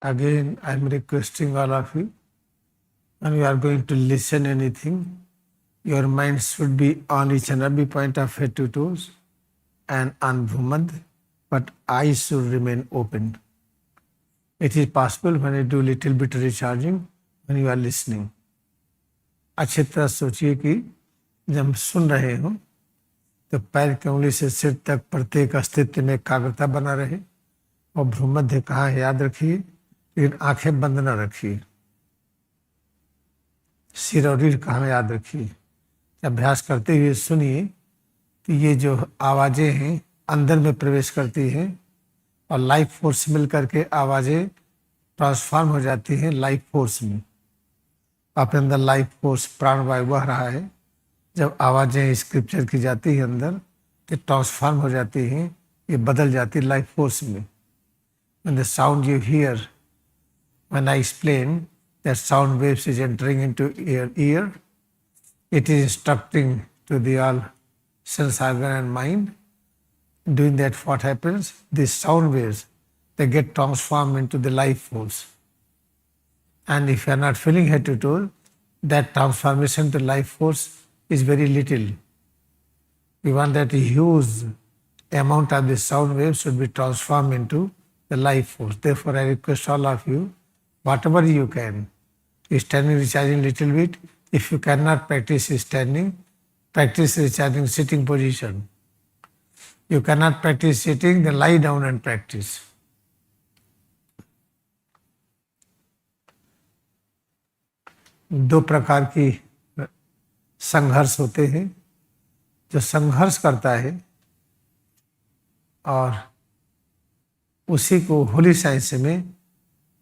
Again, I am requesting all of you, when you are going to listen anything, your mind should be on each and every point of head to toes and on Bhumad, but eyes should remain open. It is possible when you do little bit recharging, when you are listening. अच्छी तरह सोचिए कि जब हम सुन रहे हो तो पैर की उंगली से सिर तक प्रत्येक अस्तित्व में एकाग्रता बना रहे और भ्रूमध्य कहाँ है याद रखिए, लेकिन आंखें बंद न रखिए। सिर और रीढ़ कहाँ याद रखिए। अभ्यास करते हुए सुनिए कि ये जो आवाजें हैं अंदर में प्रवेश करती हैं और लाइफ फोर्स मिल करके आवाजें ट्रांसफॉर्म हो जाती हैं लाइफ फोर्स में। अपने अंदर लाइफ फोर्स प्राणवायु बह रहा है। जब आवाजें स्क्रिप्चर की जाती है अंदर तो ट्रांसफॉर्म हो जाती हैं, ये बदल जाती है लाइफ फोर्स में। When the sound you hear, when I explain that sound waves is entering into your ear, it is instructing to the all sense organ and mind. Doing that, what happens? These sound waves, they get transformed into the life force. And if you are not feeling head to toe, that transformation to life force is very little. We want that huge amount of the sound waves should be transformed into the life force. Therefore, I request all of you, whatever you can, standing, recharging little bit. If you cannot practice standing, practice recharging sitting position. You cannot practice sitting, then lie down and practice. दो प्रकार की संघर्ष होते हैं। जो संघर्ष करता है और उसी को होली साइंस में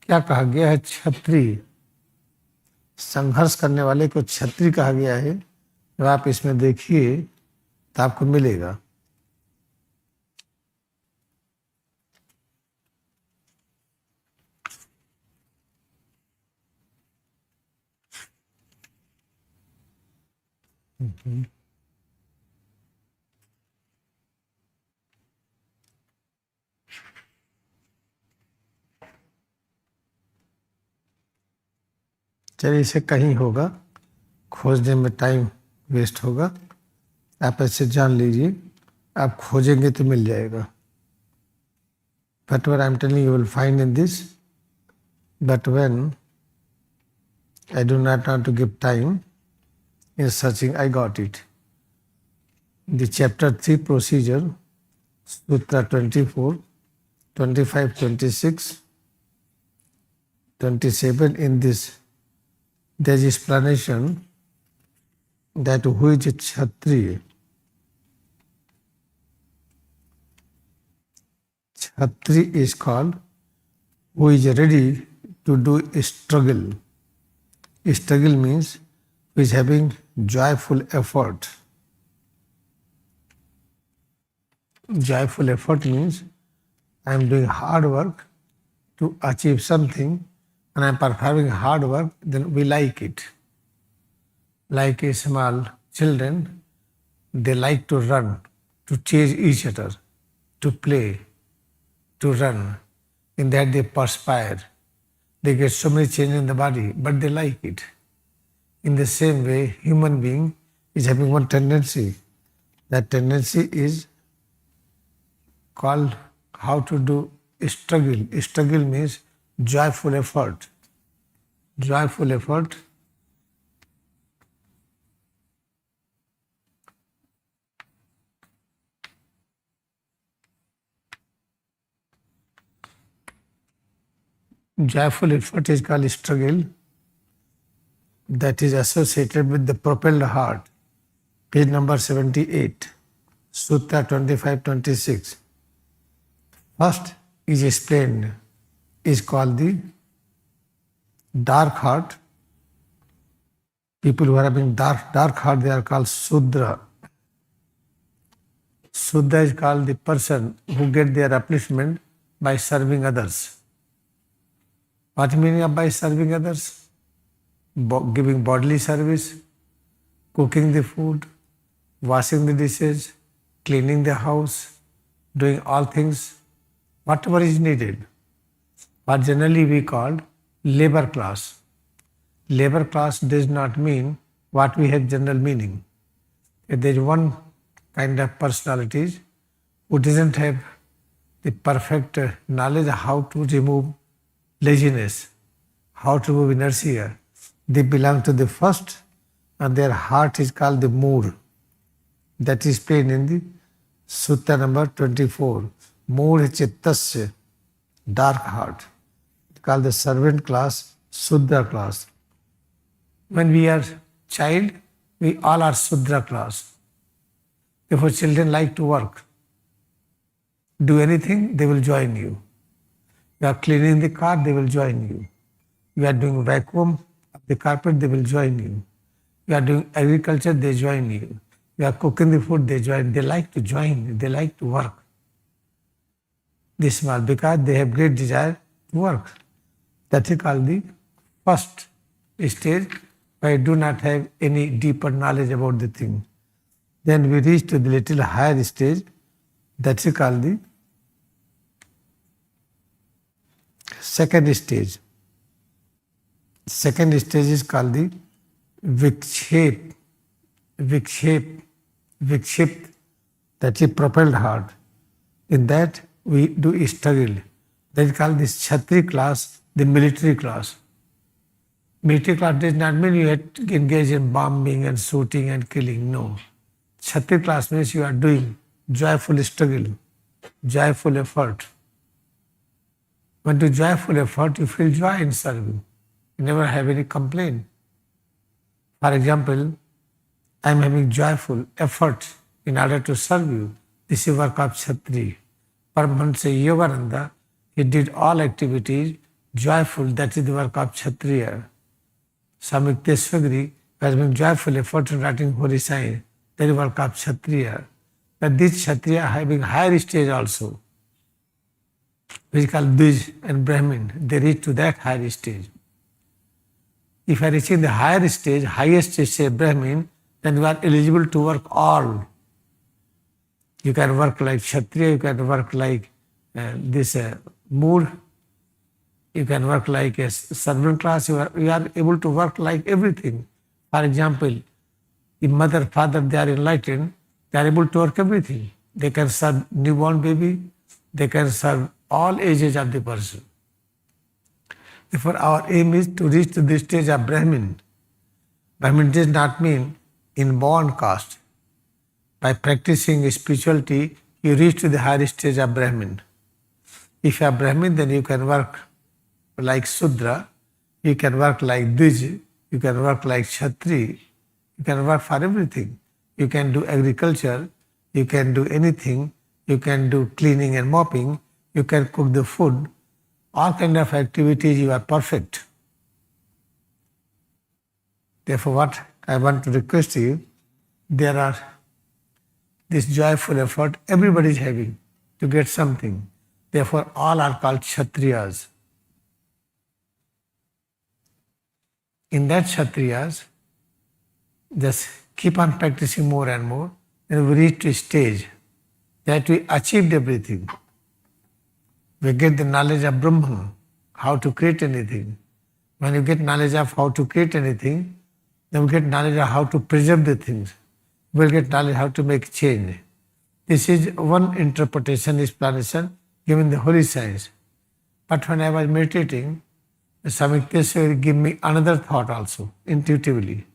क्या कहा गया है? क्षत्रिय। संघर्ष करने वाले को क्षत्रिय कहा गया है। जब आप इसमें देखिए तो आपको मिलेगा। चलिए, इसे कहीं होगा, खोजने में टाइम वेस्ट होगा। आप ऐसे जान लीजिए, आप खोजेंगे तो मिल जाएगा। Whatever I am telling you will find in this, but when I do not want to give time in searching, I got it. The chapter 3 procedure, Sutra 24, 25, 26, 27, in this there is explanation that who is a Kshatriya. Kshatriya is called who is ready to do a struggle. Struggle means who is having joyful effort. Joyful effort means I am doing hard work to achieve something, and I am performing hard work, then we like it. Like a small children, they like to run, to chase each other, to play, to run. In that they perspire. They get so many changes in the body, but they like it. In the same way, human being is having one tendency. That tendency is called how to do struggle. Struggle means joyful effort. Joyful effort. Joyful effort is called struggle, that is associated with the propelled heart. Page number 78, Sutra 25-26. First is explained, is called the dark heart. People who are having dark heart, they are called Sudra. Sudra is called the person who get their upliftment by serving others. What meaning of by serving others? Giving bodily service, cooking the food, washing the dishes, cleaning the house, doing all things, whatever is needed. what generally we call labor class. Labor class does not mean what we have general meaning. There is one kind of personalities who doesn't have the perfect knowledge how to remove laziness, how to remove inertia. They belong to the first, and their heart is called the mood. That is explained in the Sutta number 24. Mood chittasya, dark heart. It's called the servant class, Sudra class. When we are child, we all are Sudra class. Therefore, children like to work. Do anything, they will join you. You are cleaning the car, they will join you. You are doing vacuum of the carpet, they will join you. You are doing agriculture, they join you. You are cooking the food, they join. They like to join, they like to work. This small, because they have great desire to work. That is called the first stage, where I do not have any deeper knowledge about the thing. Then we reach to the little higher stage, that is called the second stage. Second stage is called the Vikshep, that is propelled heart. In that we do struggle. That is called the Kshatriya class, the military class. Military class does not mean you have to engage in bombing and shooting and killing. No. Kshatriya class means you are doing joyful struggle, joyful effort. When you do joyful effort, you feel joy in serving. You never have any complaint. For example, I am having joyful effort in order to serve you. This is work of Kshatriya. Paramahansa Yogananda, he did all activities joyful. That is the work of Kshatriya. Swami Teswagiri was having joyful effort in writing holy science. That is work of Kshatriya. But this Kshatriya having higher stage also, which is called Dvij and Brahmin. They reach to that higher stage. If I reach in the higher stage, highest stage Brahmin, then you are eligible to work all. You can work like Kshatriya, you can work like this mood, you can work like a servant class, you are able to work like everything. For example, if mother, father, they are enlightened, they are able to work everything. They can serve newborn baby, they can serve all ages of the person. Therefore, our aim is to reach to the stage of Brahmin. Brahmin does not mean inborn caste. By practicing spirituality, you reach to the higher stage of Brahmin. If you are Brahmin, then you can work like Sudra, you can work like Dvij, you can work like Kshatriya, you can work for everything. You can do agriculture, you can do anything, you can do cleaning and mopping, you can cook the food, all kind of activities you are perfect. Therefore, what I want to request you, there are this joyful effort everybody is having to get something. Therefore, all are called Kshatriyas. In that Kshatriyas, just keep on practicing more and more, and we reach to a stage that we achieved everything. We get the knowledge of Brahman, how to create anything. When you get knowledge of how to create anything, then we get knowledge of how to preserve the things. We will get knowledge how to make change. This is one interpretation, explanation given the holy science. But when I was meditating, Swami Teswagiri gave me another thought also, intuitively.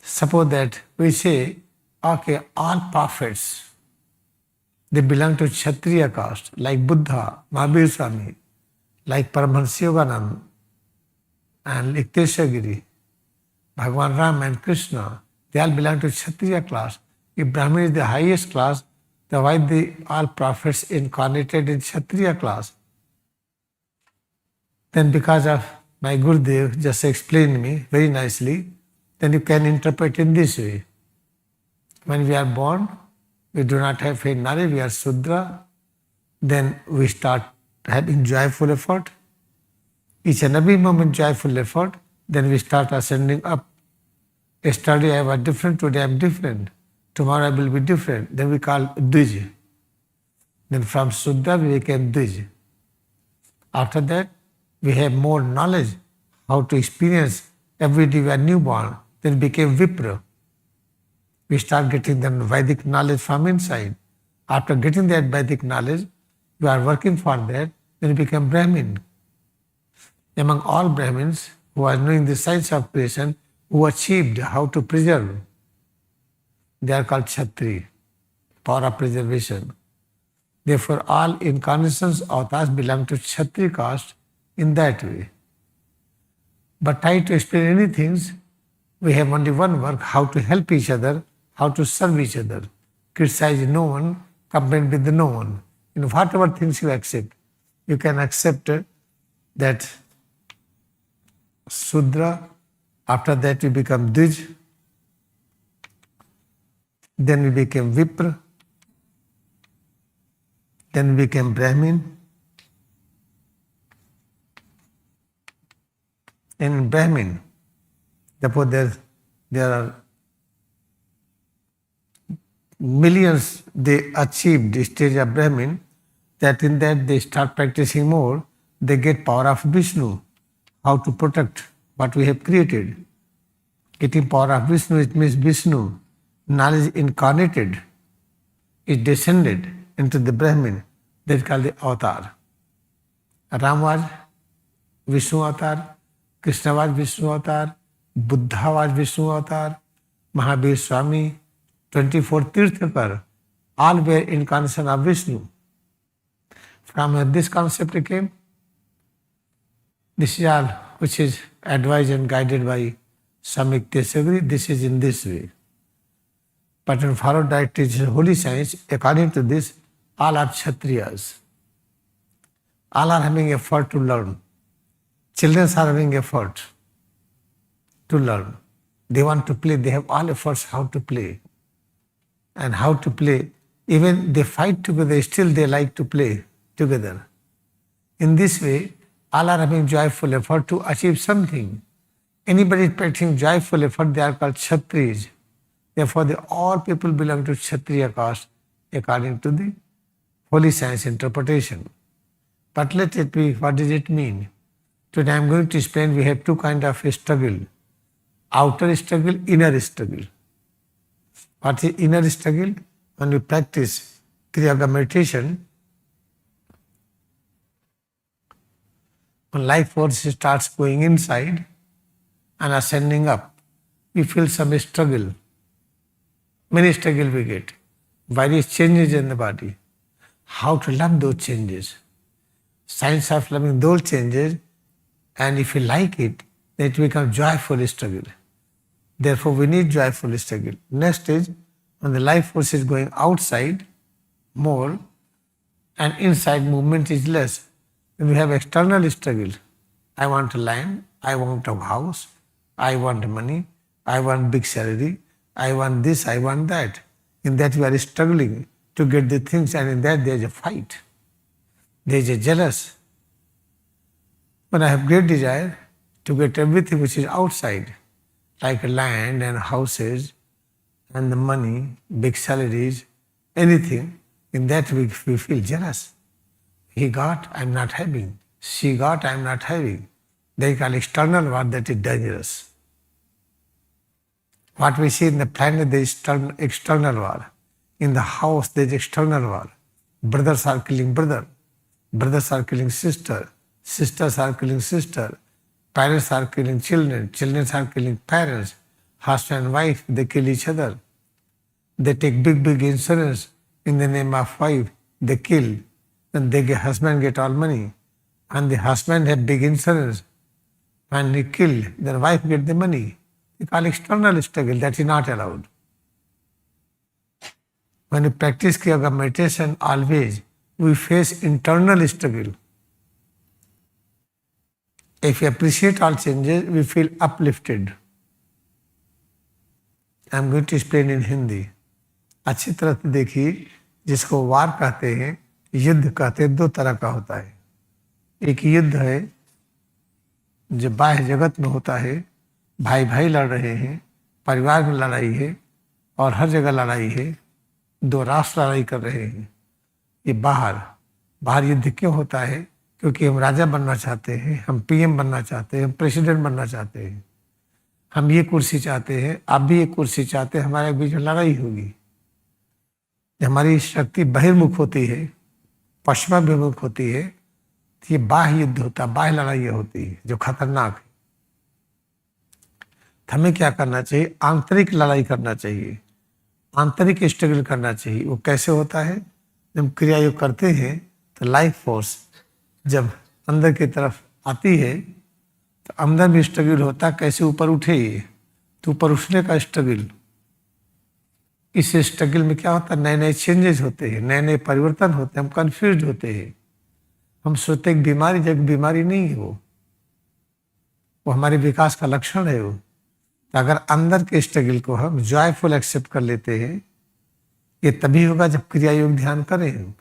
Suppose that we say, okay, all prophets, they belong to Kshatriya caste, like Buddha, Mahavir Swami, like Paramahansa Yogananda, and like Teswagiri, Bhagavan Ram and Krishna, they all belong to Kshatriya class. If Brahmin is the highest class, then why all prophets incarnated in Kshatriya class? Then because of my Gurudev just explained me very nicely, then you can interpret in this way. When we are born, we do not have any knowledge, we are Sudra, then we start having joyful effort. Each and every moment joyful effort, then we start ascending up. Yesterday I was different, today I am different. Tomorrow I will be different. Then we call Dvij. Then from Sudra we became Dvij. After that, we have more knowledge how to experience every day we are newborn. Then became Vipra. We start getting the Vedic knowledge from inside. After getting that Vedic knowledge, you are working for that, then you become Brahmin. Among all Brahmins who are knowing the science of creation, who achieved how to preserve, they are called Kshatriya, power of preservation. Therefore, all incarnations of us belong to Kshatriya caste in that way. But try to explain anything, we have only one work, how to help each other, how to serve each other. Criticize no one, complain with no one. In whatever things you accept, you can accept that Sudra, after that we become Dvij, then we became Vipra, then we became Brahmin. In Brahmin, therefore there are millions they achieved the stage of Brahmin, that in that they start practicing more, they get power of Vishnu, how to protect what we have created. Getting power of Vishnu, it means Vishnu, knowledge incarnated, is descended into the Brahmin, that is called the avatar. Ram was Vishnu avatar, Krishna was Vishnu avatar, Buddha was Vishnu avatar, Mahavir Swami, 24 Tirthakar, all were incarnation of Vishnu. From where this concept came, this is all which is advised and guided by Swami Kesagri, this is in this way. But in followed by teaches holy science, according to this, all are Kshatriyas. All are having effort to learn. Children are having effort to learn. They want to play, they have all efforts how to play. And how to play, even they fight together, still they like to play together. In this way, all are having joyful effort to achieve something. Anybody practicing joyful effort, they are called Kshatriyas. Therefore, all people belong to Kshatriya caste according to the holy science interpretation. But let it be, what does it mean? Today I am going to explain we have two kinds of struggle. Outer struggle, inner struggle. What is inner struggle? When we practice Kriyayoga meditation, when life force starts going inside and ascending up, we feel some struggle. Many struggle we get. Various changes in the body. How to love those changes. Science of loving those changes, and if you like it, then it becomes joyful struggle. Therefore, we need joyful struggle. Next is, when the life force is going outside more and inside movement is less, then we have external struggle. I want land, I want a house, I want money, I want big salary, I want this, I want that. In that we are struggling to get the things, and in that there is a fight. There is a jealous. When I have great desire to get everything which is outside, like land and houses and the money, big salaries, anything, in that we feel jealous. He got, I am not having. She got, I am not having. They call external war, that is dangerous. What we see in the planet, there is external war. In the house, there is external war. Brothers are killing brother. Brothers are killing sister. Sisters are killing sister. Parents are killing children. Children are killing parents. Husband and wife, they kill each other. They take big insurance in the name of wife. They kill. Then husband get all money. And the husband have big insurance. When he kill, then wife get the money. We call external struggle. That is not allowed. When we practice Kriyayoga meditation, always we face internal struggle. If we appreciate all changes, we feel uplifted. I am going to explain in Hindi. अच्छी तरह से देखिए, जिसको वार कहते हैं, युद्ध कहते हैं, दो तरह का होता है. एक युद्ध है जो बाह्य जगत में होता है, भाई भाई लड़ रहे हैं, परिवार में लड़ाई है और हर जगह लड़ाई है, दो राष्ट्र लड़ाई कर रहे हैं. ये बाहर युद्ध क्यों होता है? क्योंकि हम राजा बनना चाहते हैं, हम पीएम बनना चाहते हैं, हम प्रेसिडेंट बनना चाहते हैं, हम ये कुर्सी चाहते हैं, आप भी ये कुर्सी चाहते हैं, हमारे बीच में लड़ाई होगी। जब हमारी शक्ति बहिर्मुख होती है, पश्चिमाभिमुख होती है, तो ये बाह्य युद्ध होता है, बाह्य लड़ाई होती है जो खतरनाक है। तो हमें क्या करना चाहिए? आंतरिक लड़ाई करना चाहिए, आंतरिक स्ट्रगल करना चाहिए। वो कैसे होता है? जब क्रिया योग करते हैं तो लाइफ फोर्स जब अंदर की तरफ आती है तो अंदर भी स्ट्रगल होता है, कैसे ऊपर उठे ये, तो ऊपर उठने का स्ट्रगल। इस स्ट्रगल में क्या होता है? नए नए चेंजेस होते हैं, नए नए परिवर्तन होते हैं, हम कंफ्यूज होते हैं, हम सोचते हैं बीमारी, जब बीमारी नहीं है वो हमारे विकास का लक्षण है। वो तो अगर अंदर के स्ट्रगल को हम जॉयफुल एक्सेप्ट कर लेते हैं, ये तभी होगा जब क्रिया योग ध्यान करें।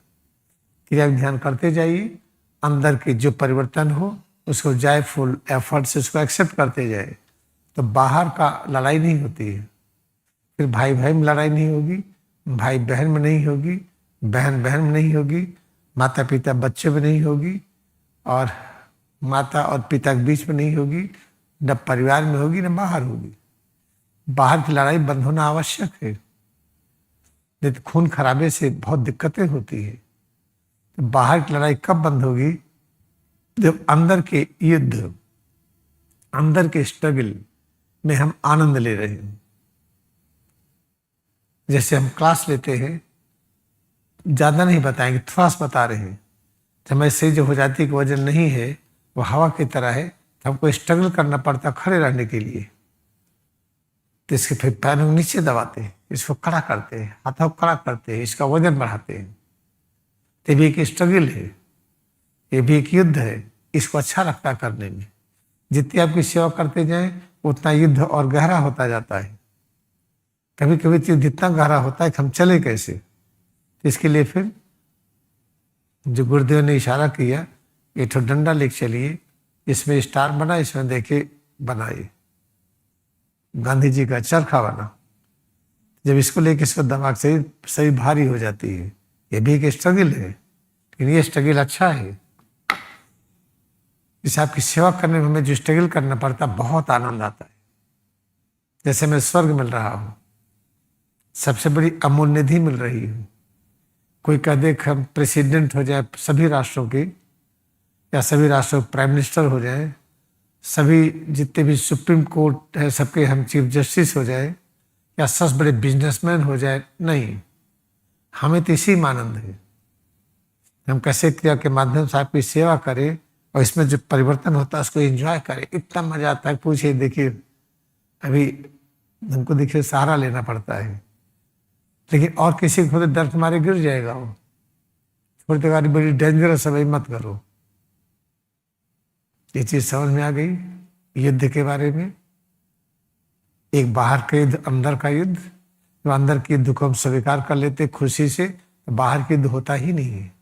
क्रिया योग ध्यान करते जाइए, अंदर के जो परिवर्तन हो उसको जॉयफुल एफर्ट से उसको एक्सेप्ट करते जाए, तो बाहर का लड़ाई नहीं होती है। फिर भाई भाई में लड़ाई नहीं होगी, भाई बहन में नहीं होगी, बहन बहन में नहीं होगी, माता पिता बच्चे में नहीं होगी, और माता और पिता के बीच में नहीं होगी, न परिवार में होगी न बाहर होगी। बाहर की लड़ाई बंद होना आवश्यक है, नहीं तो खून खराबे से बहुत दिक्कतें होती है। तो बाहर की लड़ाई कब बंद होगी? जब अंदर के युद्ध, अंदर के स्ट्रगल में हम आनंद ले रहे हैं। जैसे हम क्लास लेते हैं, ज्यादा नहीं बताएंगे, थोड़ा सा बता रहे हैं। जब ऐसे जो हो जाती है कि वजन नहीं है, वो हवा की तरह है, तो हमको स्ट्रगल करना पड़ता खड़े रहने के लिए। तो इसके फिर पैरों को नीचे दबाते हैं, इसको खड़ा करते हैं, हाथों को खड़ा करते हैं, इसका वजन बढ़ाते हैं। तो ये भी एक स्ट्रगल है, ये भी एक युद्ध है। इसको अच्छा लगता है करने में। जितनी आपकी सेवा करते जाएं उतना युद्ध और गहरा होता जाता है। कभी कभी तो इतना गहरा होता है कि हम चले कैसे। तो इसके लिए फिर जो गुरुदेव ने इशारा किया, ये तो डंडा लेके चलिए, इसमें स्टार बना, इसमें देखे बनाइए, गांधी जी का चरखा बना। जब इसको लेके इसको दिमाग से सही भारी हो जाती है। ये भी एक स्ट्रगल है, लेकिन ये स्ट्रगल अच्छा है। इसे आपकी सेवा करने में हमें जो स्ट्रगल करना पड़ता, बहुत आनंद आता है। जैसे मैं स्वर्ग मिल रहा हूं, सबसे बड़ी अमूल्य निधि मिल रही है। कोई कह दे कि हम प्रेसिडेंट हो जाए सभी राष्ट्रों के, या सभी राष्ट्रों के प्राइम मिनिस्टर हो जाए, सभी जितने भी सुप्रीम कोर्ट है सबके हम चीफ जस्टिस हो जाए, या सबसे बड़े बिजनेसमैन हो जाए, नहीं। हमें तो इसी में आनंद है। हम कैसे क्रिया के माध्यम से आपकी सेवा करें और इसमें जो परिवर्तन होता है उसको एंजॉय करें। इतना मजा आता है, पूछिए। देखिए अभी हमको देखिए सहारा लेना पड़ता है, लेकिन और किसी को तो डर तुम्हारे गिर जाएगा। वो थोड़ी देर बड़ी डेंजरस है, भाई मत करो। ये चीज समझ में आ गई युद्ध के बारे में। एक बाहर का युद्ध, अंदर का युद्ध। तो अंदर के युद्ध को हम स्वीकार कर लेते खुशी से, तो बाहर की युद्ध होता ही नहीं है।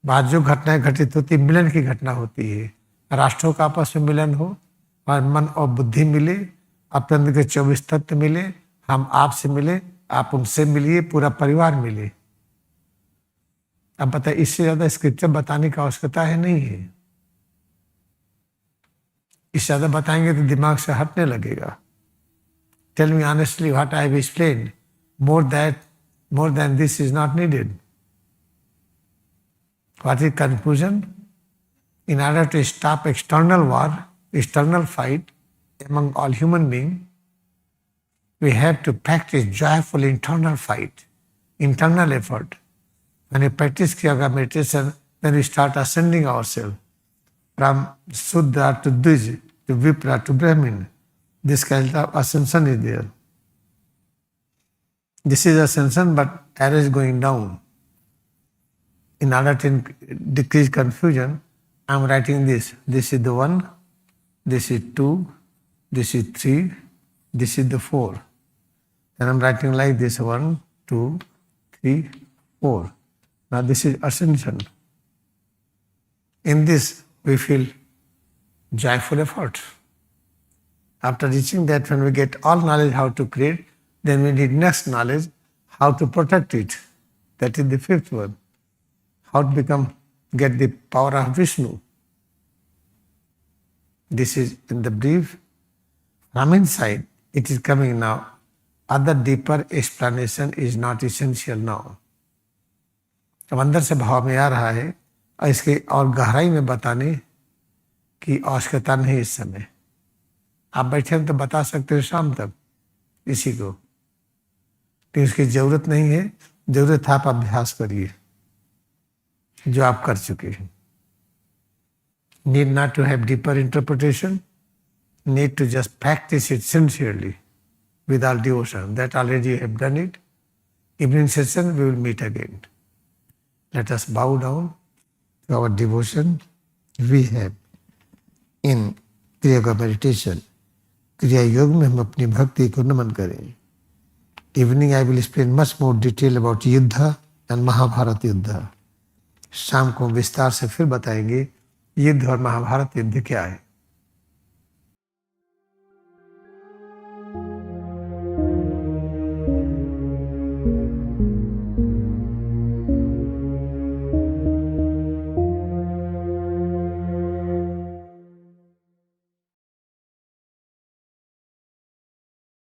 बाहर जो घटनाएं घटित होती, मिलन की घटना होती है। राष्ट्रों का आपस में मिलन हो और मन और बुद्धि मिले, अपने अंदर के 24 तत्व मिले, हम आपसे मिले, आप उनसे मिलिए, पूरा परिवार मिले। अब बताइए, इससे ज्यादा स्क्रिप्चर बताने की आवश्यकता है नहीं है। इससे ज्यादा बताएंगे तो दिमाग से हटने लगेगा। Tell me honestly what I have explained, more than this is not needed. What is conclusion? In order to stop external war, external fight among all human beings, we have to practice joyful internal fight, internal effort. When we practice Kriyayoga meditation, then we start ascending ourselves from Sudra to Dvij, to Vipra to Brahmin. This kind of ascension is there. This is ascension, but arrow is going down. In order to decrease confusion, I am writing this. This is the 1, this is 2, this is 3, this is the 4. And I am writing like this: 1, 2, 3, 4. Now this is ascension. In this we feel joyful effort. After reaching that, when we get all knowledge how to create, then we need next knowledge how to protect it. That is the 5th one. How to become get the power of Vishnu. This is in the brief. From inside, it is coming now. Other deeper explanation is not essential now. अब अंदर से भाव में आ रहा है और इसके और गहराई में बताने की आवश्यकता नहीं इस समय। आप बैठे हैं तो बता सकते हो शाम तक इसी को, लेकिन उसकी जरूरत नहीं है। जरूरत है आप अभ्यास करिए जो आप कर चुके हैं। Need not to have deeper interpretation, need to just practice it sincerely with all devotion. That already you have done it. Evening session we will meet again. Let us bow down to our devotion we have in Kriyayoga meditation. क्रिया योग में हम अपनी भक्ति को नमन करें। Evening I will explain much more detail about युद्ध and Mahabharat युद्ध। शाम को विस्तार से फिर बताएंगे युद्ध और महाभारत युद्ध क्या है।